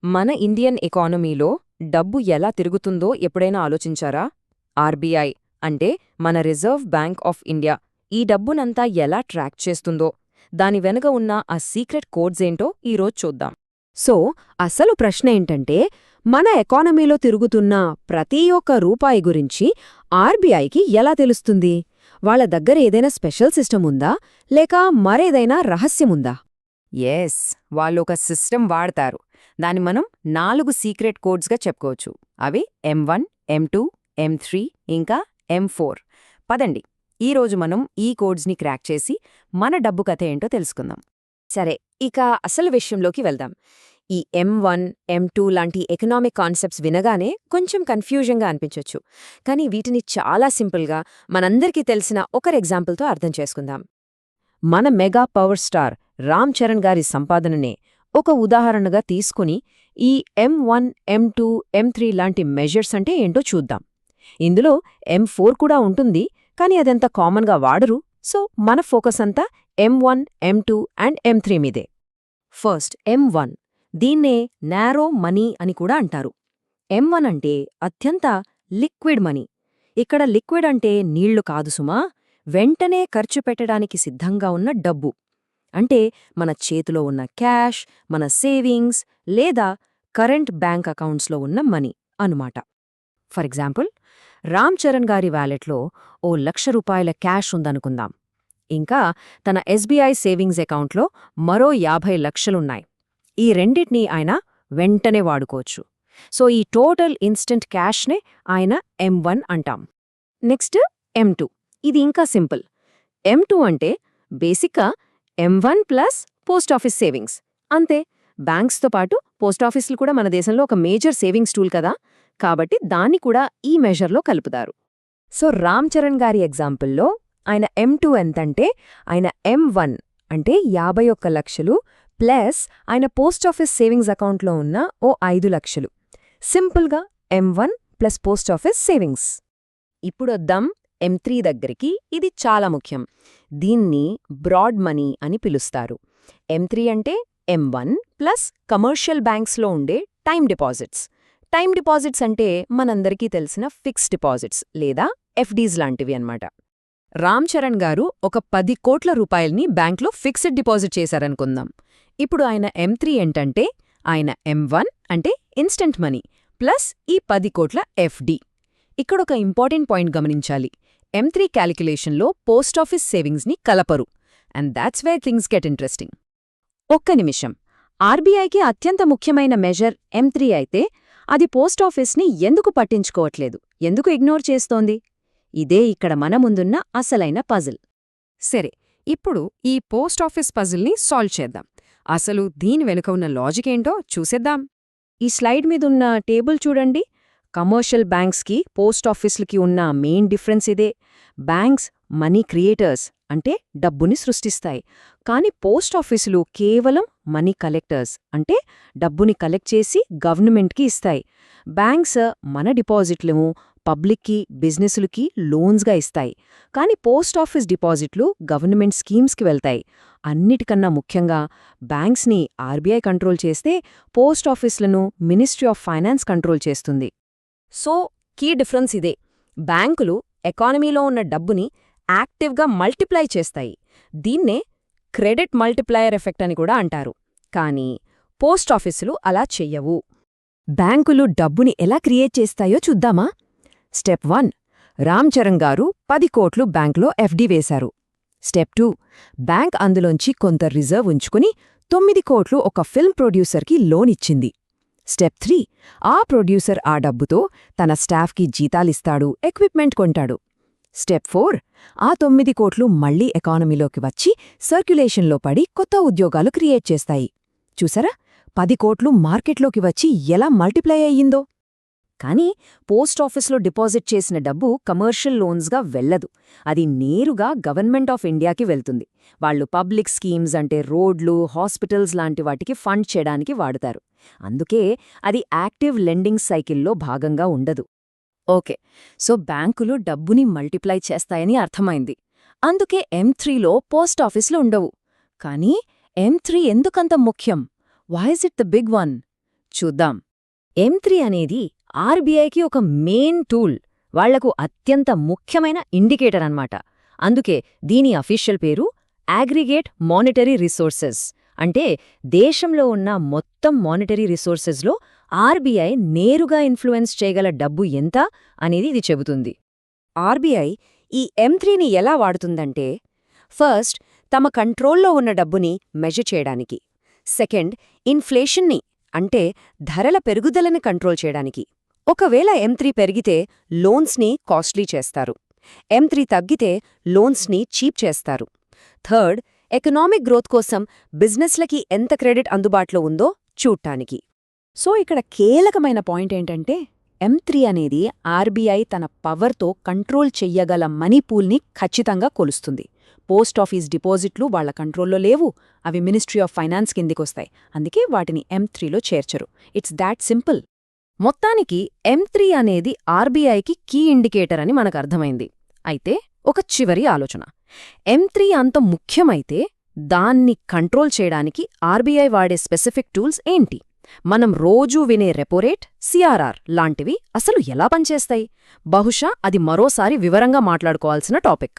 మన ఇండియన్ ఎకానమీలో డబ్బు ఎలా తిరుగుతుందో ఎప్పుడైనా ఆలోచించారా? ఆర్బీఐ అంటే మన రిజర్వ్ బ్యాంక్ ఆఫ్ ఇండియా ఈ డబ్బునంతా ఎలా ట్రాక్ చేస్తుందో, దాని వెనుక ఉన్న ఆ సీక్రెట్ కోడ్సేంటో ఈరోజు చూద్దాం. సో అసలు ప్రశ్న ఏంటంటే, మన ఎకానమీలో తిరుగుతున్న ప్రతి ఒక్క రూపాయి గురించి ఆర్బీఐకి ఎలా తెలుస్తుంది? వాళ్ళ దగ్గర ఏదైనా స్పెషల్ సిస్టమ్ ఉందా, లేక మరేదైనా రహస్యముందా? ఎస్, వాళ్ళు ఒక సిస్టమ్ వాడతారు. దాన్ని మనం 4 సీక్రెట్ కోడ్స్గా చెప్పుకోవచ్చు. అవి M1, M2, M3 ఇంకా M4. పదండి, ఈరోజు మనం ఈ కోడ్స్ని క్రాక్ చేసి మన డబ్బు కథ ఏంటో తెలుసుకుందాం. సరే, ఇక అసలు విషయంలోకి వెళ్దాం. ఈ M1, M2 లాంటి ఎకనామిక్ కాన్సెప్ట్స్ వినగానే కొంచెం కన్ఫ్యూజన్గా అనిపించొచ్చు. కానీ వీటిని చాలా సింపుల్గా మనందరికీ తెలిసిన ఒకరి ఎగ్జాంపుల్తో అర్థం చేసుకుందాం. మన mega power star Ram Charan గారి సంపాదననే ఒక ఉదాహరణగా తీసుకుని ఈ M1, M2, M3 లాంటి మెజర్స్ అంటే ఏంటో చూద్దాం. ఇందులో M4 కూడా ఉంటుంది, కానీ అదెంత కామన్గా వాడరు. సో మన ఫోకస్ అంతా M1, M2 అండ్ M3 మీదే. ఫస్ట్ M1, దీన్నే నారో మనీ అని కూడా అంటారు. M1 అంటే అత్యంత లిక్విడ్ మనీ. ఇక్కడ లిక్విడ్ అంటే నీళ్లు కాదు సుమా, వెంటనే ఖర్చు పెట్టడానికి సిద్ధంగా ఉన్న డబ్బు. అంటే మన చేతిలో ఉన్న క్యాష్, మన సేవింగ్స్ లేదా కరెంట్ బ్యాంక్ అకౌంట్స్లో ఉన్న మనీ అనుమాట. ఫర్ ఎగ్జాంపుల్, రామ్ చరణ్ గారి వ్యాలెట్లో ఓ ₹1,00,000 క్యాష్ ఉందనుకుందాం. ఇంకా తన SBI సేవింగ్స్ అకౌంట్లో మరో 50 లక్షలున్నాయి. ఈ రెండిటినీ ఆయన వెంటనే వాడుకోవచ్చు. సో ఈ టోటల్ ఇన్స్టెంట్ క్యాష్నే ఆయన M1 అంటాం. Next M2. ఇది ఇంకా సింపుల్. M2 అంటే బేసిక్గా M1 ప్లస్ పోస్టాఫీస్ సేవింగ్స్ అంతే. బ్యాంక్స్తో పాటు పోస్టాఫీసులు కూడా మన దేశంలో ఒక మేజర్ సేవింగ్స్ టూల్ కదా, కాబట్టి దాన్ని కూడా ఈ మెజర్లో కలుపుతారు. సో రామ్ చరణ్ గారి ఎగ్జాంపుల్లో ఆయన M2 ఎంతంటే, ఆయన M1 అంటే 51 లక్షలు ప్లస్ ఆయన పోస్టాఫీస్ సేవింగ్స్ అకౌంట్లో ఉన్న ఓ 5 లక్షలు. సింపుల్గా M1 plus post office savings. ఇప్పుడొద్దాం M3 దగ్గరికి. ఇది చాలా ముఖ్యం. దీన్ని బ్రాడ్ మనీ అని పిలుస్తారు. M3 అంటే M1 ప్లస్ కమర్షియల్ బ్యాంక్స్లో ఉండే టైమ్ డిపాజిట్స్. టైమ్ డిపాజిట్స్ అంటే మనందరికీ తెలిసిన ఫిక్స్డ్ డిపాజిట్స్ లేదా FDs లాంటివి అన్నమాట. రామ్ చరణ్ గారు ఒక 10 కోట్ల రూపాయల్ని బ్యాంక్లో ఫిక్స్డ్ డిపాజిట్ చేశారనుకుందాం. ఇప్పుడు ఆయన M3 ఏంటంటే, ఆయన M1 అంటే ఇన్స్టెంట్ మనీ ప్లస్ ఈ 10 కోట్ల FD. ఇక్కడొక ఇంపార్టెంట్ పాయింట్ గమనించాలి. M3 క్యాలిక్యులేషన్లో పోస్టాఫీస్ సేవింగ్స్ని కలపరు. And that's where things get interesting. ఒక్క నిమిషం, ఆర్బీఐకి అత్యంత ముఖ్యమైన మెజర్ M3 అయితే అది పోస్టాఫీస్ని ఎందుకు పట్టించుకోవట్లేదు, ఎందుకు ఇగ్నోర్ చేస్తోంది? ఇదే ఇక్కడ మన ముందున్న అసలైన పజిల్. సరే, ఇప్పుడు ఈ పోస్టాఫీస్ పజిల్ని సాల్వ్ చేద్దాం. అసలు దీని వెనుక ఉన్న లాజిక్ ఏంటో చూసేద్దాం. ఈ స్లైడ్ మీదున్న టేబుల్ చూడండి. కమర్షియల్ బ్యాంక్స్కి పోస్టాఫీసులకి ఉన్న మెయిన్ డిఫరెన్స్ ఇదే. బ్యాంక్స్ మనీ క్రియేటర్స్ అంటే డబ్బుని సృష్టిస్తాయి, కానీ పోస్టాఫీసులు కేవలం మనీ కలెక్టర్స్ అంటే డబ్బుని కలెక్ట్ చేసి గవర్నమెంట్కి ఇస్తాయి. బ్యాంక్స్ మన డిపాజిట్లను పబ్లిక్కి, బిజినెస్లకి లోన్స్గా ఇస్తాయి, కానీ పోస్టాఫీస్ డిపాజిట్లు గవర్నమెంట్ స్కీమ్స్కి వెళ్తాయి. అన్నిటికన్నా ముఖ్యంగా బ్యాంక్స్ని ఆర్బీఐ కంట్రోల్ చేస్తే పోస్టాఫీసులను మినిస్ట్రీ ఆఫ్ ఫైనాన్స్ కంట్రోల్ చేస్తుంది. సో కీ డిఫరెన్స్ ఇదే. బ్యాంకులు ఎకానమీలో ఉన్న డబ్బుని యాక్టివ్గా మల్టిప్లై చేస్తాయి. దీన్నే క్రెడిట్ మల్టిప్లయర్ ఎఫెక్ట్ అని కూడా అంటారు. కానీ పోస్టాఫీసులు అలా చెయ్యవు. బ్యాంకులు డబ్బుని ఎలా క్రియేట్ చేస్తాయో చూద్దామా? స్టెప్ 1, రామ్ చరణ్ గారు 10 కోట్లు బ్యాంక్లో FD వేశారు. స్టెప్ 2, బ్యాంక్ అందులోంచి కొంత రిజర్వ్ ఉంచుకుని 9 కోట్లు ఒక ఫిల్మ్ ప్రొడ్యూసర్కి లోన్ ఇచ్చింది. స్టెప్ 3, ఆ ప్రొడ్యూసర్ ఆ డబ్బుతో తన స్టాఫ్కి జీతాలిస్తాడు, ఎక్విప్మెంట్ కొంటాడు. స్టెప్ 4, ఆ 9 కోట్లు మళ్లీ ఎకానమీలోకి వచ్చి సర్క్యులేషన్లో పడి కొత్త ఉద్యోగాలు క్రియేట్ చేస్తాయి. చూసారా, 10 కోట్లు మార్కెట్లోకి వచ్చి ఎలా మల్టిప్లై అయ్యిందో? కానీ పోస్టాఫీస్లో డిపాజిట్ చేసిన డబ్బు కమర్షియల్ లోన్స్గా వెళ్లదు. అది నేరుగా గవర్నమెంట్ ఆఫ్ ఇండియాకి వెళ్తుంది. వాళ్లు పబ్లిక్ స్కీమ్స్ అంటే రోడ్లు, హాస్పిటల్స్ లాంటి వాటికి ఫండ్ చేయడానికి వాడుతారు. అందుకే అది యాక్టివ్ లెండింగ్ సైకిల్లో భాగంగా ఉండదు. ఓకే, సో బ్యాంకులు డబ్బుని మల్టిప్లై చేస్తాయని అర్థమైంది. అందుకే M3లో పోస్టాఫీస్లు ఉండవు. కానీ M3 ఎందుకంత ముఖ్యం? Why is it the big one? చూద్దాం. M3 అనేది ఆర్బీఐకి ఒక మెయిన్ టూల్, వాళ్లకు అత్యంత ముఖ్యమైన ఇండికేటర్ అన్నమాట. అందుకే దీని అఫీషియల్ పేరు అగ్రిగేట్ మానిటరీ రిసోర్సెస్. అంటే దేశంలో ఉన్న మొత్తం మానిటరీ రిసోర్సెస్లో ఆర్బీఐ నేరుగా ఇన్ఫ్లుయెన్స్ చేయగల డబ్బు ఎంత అనేది ఇది చెబుతుంది. ఆర్బీఐ ఈ M3ని ఎలా వాడుతుందంటే, ఫస్ట్ తమ కంట్రోల్లో ఉన్న డబ్బుని మెజర్ చేయడానికి, సెకండ్ ఇన్ఫ్లేషన్ని అంటే ధరల పెరుగుదలని కంట్రోల్ చేయడానికి. ఒకవేళ M3 పెరిగితే లోన్స్ని కాస్ట్లీ చేస్తారు, M3 తగ్గితే లోన్స్ని చీప్ చేస్తారు. థర్డ్, ఎకనామిక్ గ్రోత్ కోసం బిజినెస్లకి ఎంత క్రెడిట్ అందుబాటులో ఉందో చూడ్డానికి. సో ఇక్కడ కీలకమైన పాయింట్ ఏంటంటే, M3 అనేది ఆర్బీఐ తన పవర్తో కంట్రోల్ చెయ్యగల మనీ పూల్ని ఖచ్చితంగా కొలుస్తుంది. పోస్టాఫీస్ డిపాజిట్లు వాళ్ల కంట్రోల్లో లేవు, అవి మినిస్ట్రీ ఆఫ్ ఫైనాన్స్ కిందికొస్తాయి. అందుకే వాటిని M3లో చేర్చరు. It's that simple. మొత్తానికి M3 అనేది ఆర్బీఐకి కీ ఇండికేటర్ అని మనకు అర్థమైంది. అయితే ఒక చివరి ఆలోచన, M3 అంత ముఖ్యమైతే దాన్ని కంట్రోల్ చేయడానికి ఆర్బీఐ వాడే స్పెసిఫిక్ టూల్స్ ఏంటి? మనం రోజూ వినే రెపోరేట్, సిఆర్ఆర్ లాంటివి అసలు ఎలా పనిచేస్తాయి? బహుశా అది మరోసారి వివరంగా మాట్లాడుకోవాల్సిన టాపిక్.